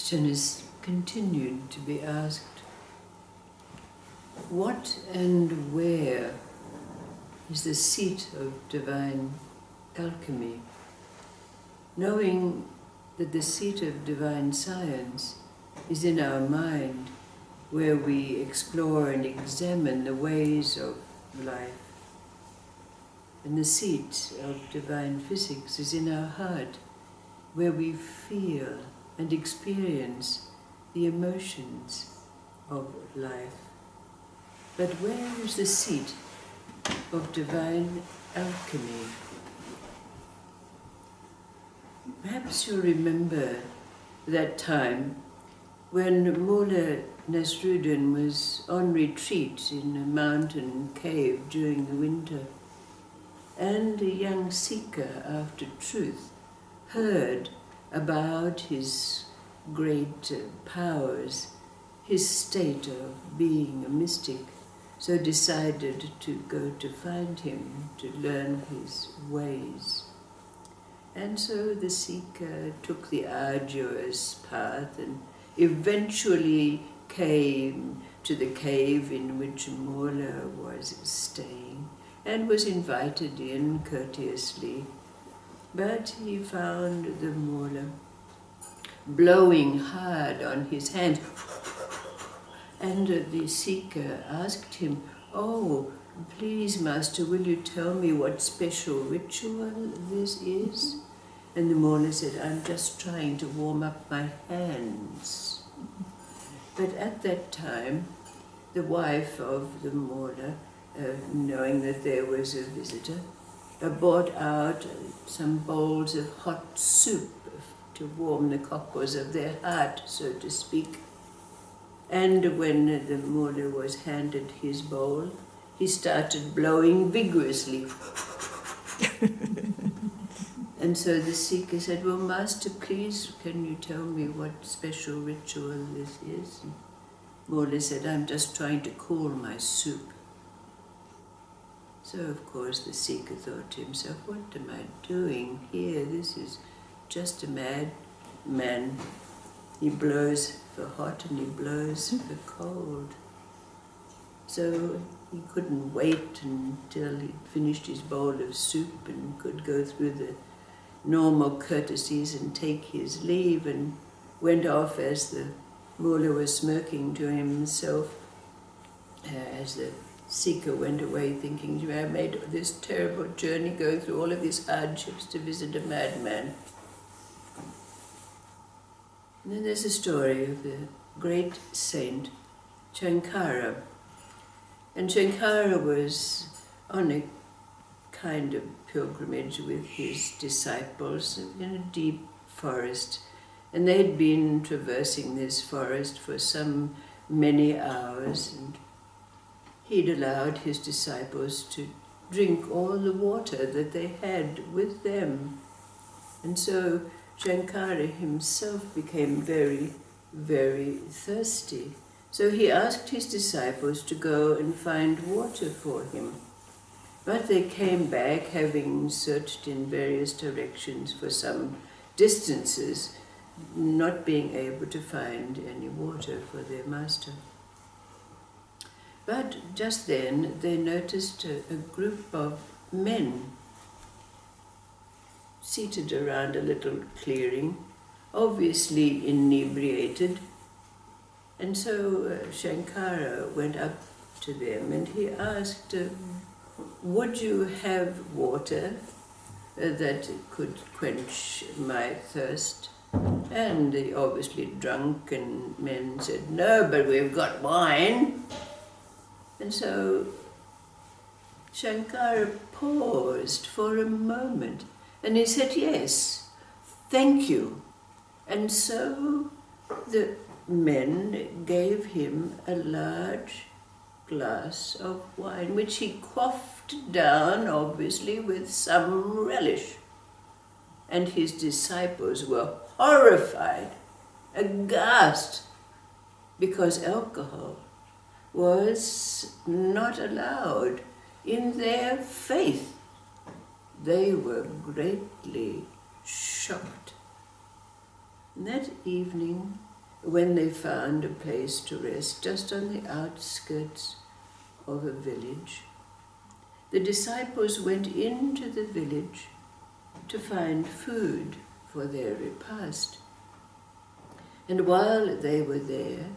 question is continued to be asked. What and where is the seat of divine alchemy? Knowing that the seat of divine science is in our mind, where we explore and examine the ways of life. And the seat of divine physics is in our heart, where we feel and experience the emotions of life. But where is the seat of divine alchemy? Perhaps you remember that time when Mullah Nasruddin was on retreat in a mountain cave during the winter, and a young seeker after truth heard about his great powers, his state of being a mystic, so decided to go to find him, to learn his ways. And so the seeker took the arduous path and eventually came to the cave in which Mullah was staying and was invited in courteously. But he found the Mullah blowing hard on his hands, and the seeker asked him, "Oh, please, Master, will you tell me what special ritual this is?" And the Mullah said, "I'm just trying to warm up my hands." But at that time, the wife of the Mullah, knowing that there was a visitor, brought out some bowls of hot soup to warm the cockles of their heart, so to speak. And when the Mullah was handed his bowl, he started blowing vigorously. And so the seeker said, "Well, Master, please, can you tell me what special ritual this is?" And Mullah said, "I'm just trying to cool my soup." So, of course, the seeker thought to himself, "What am I doing here? This is just a mad man. He blows for hot and he blows for cold." So he couldn't wait until he'd finished his bowl of soup and could go through the normal courtesies and take his leave, and went off as the Mullah was smirking to himself as the seeker went away, thinking, "I made this terrible journey, going through all of these hardships to visit a madman." And then there's a story of the great saint Shankara. And Shankara was on a kind of pilgrimage with his disciples in a deep forest. And they'd been traversing this forest for some many hours, and he'd allowed his disciples to drink all the water that they had with them. And so Shankara himself became very, very thirsty. So he asked his disciples to go and find water for him. But they came back, having searched in various directions for some distances, not being able to find any water for their master. But just then they noticed a group of men seated around a little clearing, obviously inebriated. And so Shankara went up to them and he asked, "Would you have water that could quench my thirst?" And the obviously drunken men said, "No, but we've got wine." And so Shankara paused for a moment and he said, "Yes, thank you." And so the men gave him a large glass of wine, which he quaffed down, obviously, with some relish. And his disciples were horrified, aghast, because alcohol was not allowed in their faith. They were greatly shocked. And that evening, when they found a place to rest just on the outskirts of a village, the disciples went into the village to find food for their repast. And while they were there,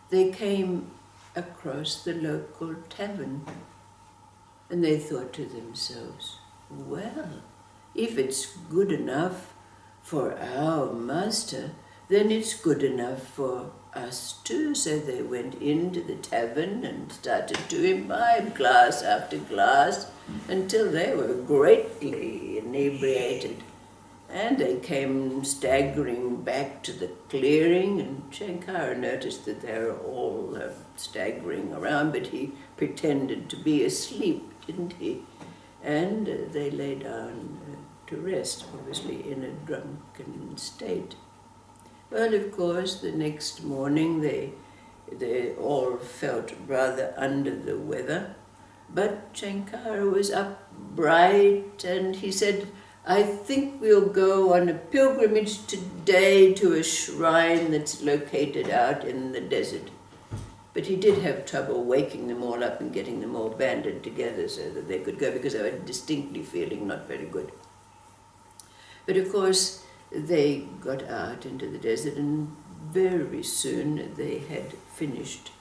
they came across the local tavern, and they thought to themselves, well, if it's good enough for our master, then it's good enough for us too. So they went into the tavern and started to imbibe glass after glass until they were greatly inebriated. And they came staggering back to the clearing, and Shankara noticed that they were all staggering around, but he pretended to be asleep, didn't he? And they lay down to rest, obviously in a drunken state. Well, of course, the next morning they all felt rather under the weather, but Shankara was up bright, and he said, I think we'll go on a pilgrimage today to a shrine that's located out in the desert. But he did have trouble waking them all up and getting them all banded together so that they could go, because they were distinctly feeling not very good. But of course, they got out into the desert, and very soon they had finished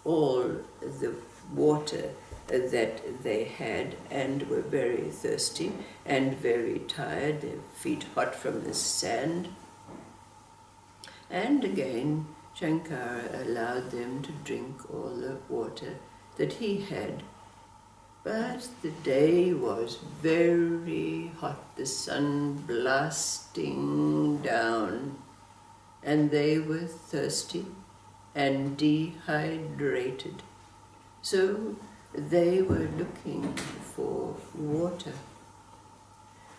all the water that they had, and were very thirsty and very tired, their feet hot from the sand. And again, Shankara allowed them to drink all the water that he had. But the day was very hot, the sun blasting down, and they were thirsty and dehydrated. So they were looking for water.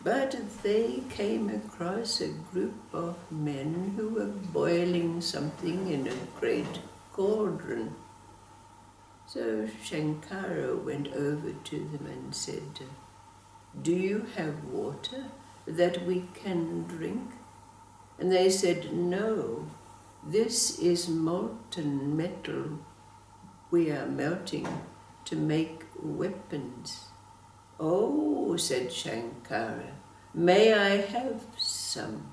But they came across a group of men who were boiling something in a great cauldron. So Shankara went over to them and said, do you have water that we can drink? And they said, no, this is molten metal we are melting to make weapons. Oh, said Shankara, may I have some?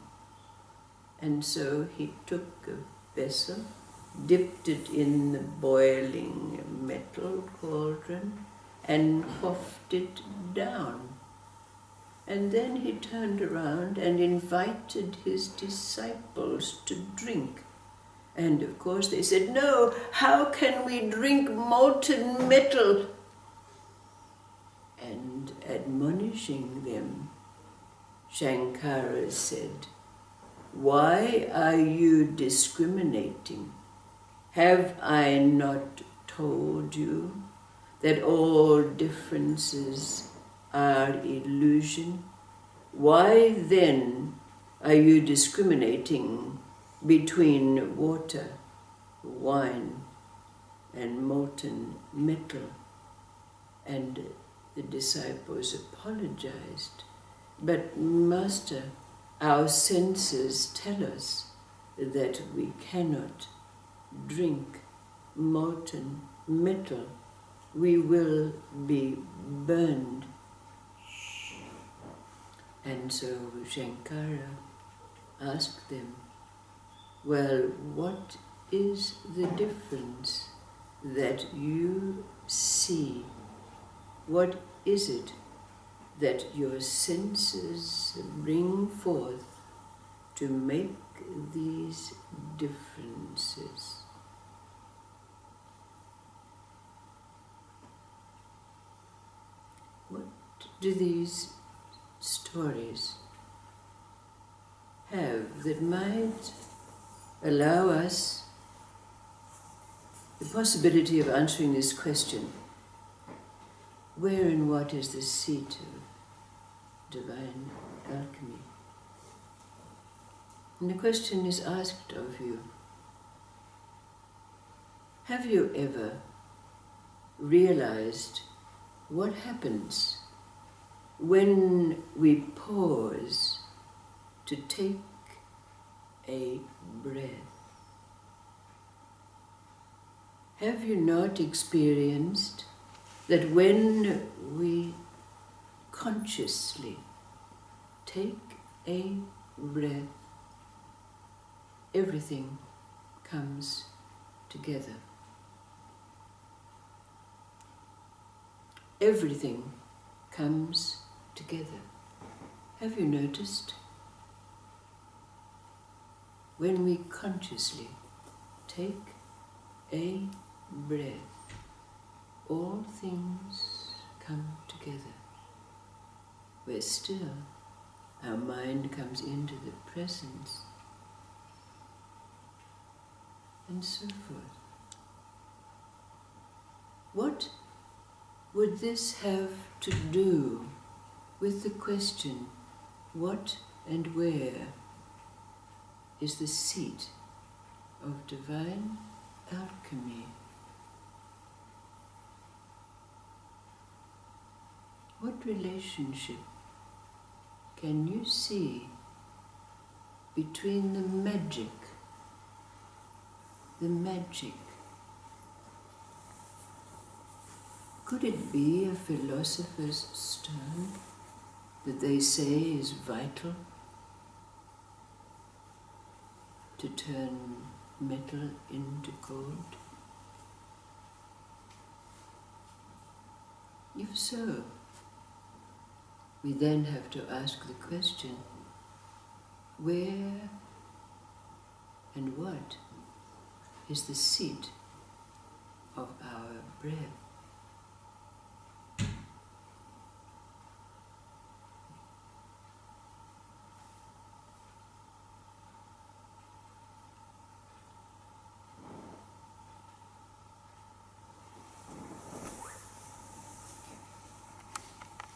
And so he took a vessel, dipped it in the boiling metal cauldron, and quaffed it down. And then he turned around and invited his disciples to drink. And of course they said, no, how can we drink molten metal? And admonishing them, Shankara said, why are you discriminating? Have I not told you that all differences are illusion? Why then are you discriminating between water, wine, and molten metal? And the disciples apologized. But Master, our senses tell us that we cannot drink molten metal. We will be burned. And so Shankara asked them, well, what is the difference that you see? What is it that your senses bring forth to make these differences? What do these stories have that might allow us the possibility of answering this question? Where and what is the seat of divine alchemy? And the question is asked of you. Have you ever realized what happens when we pause to take a breath? Have you not experienced that when we consciously take a breath, everything comes together? Everything comes together. Have you noticed? When we consciously take a breath, all things come together. Where still our mind comes into the presence, and so forth. What would this have to do with the question, what and where is the seat of divine alchemy? What relationship can you see between the magic, could it be a philosopher's stone that they say is vital to turn metal into gold? If so, we then have to ask the question, where and what is the seat of our breath?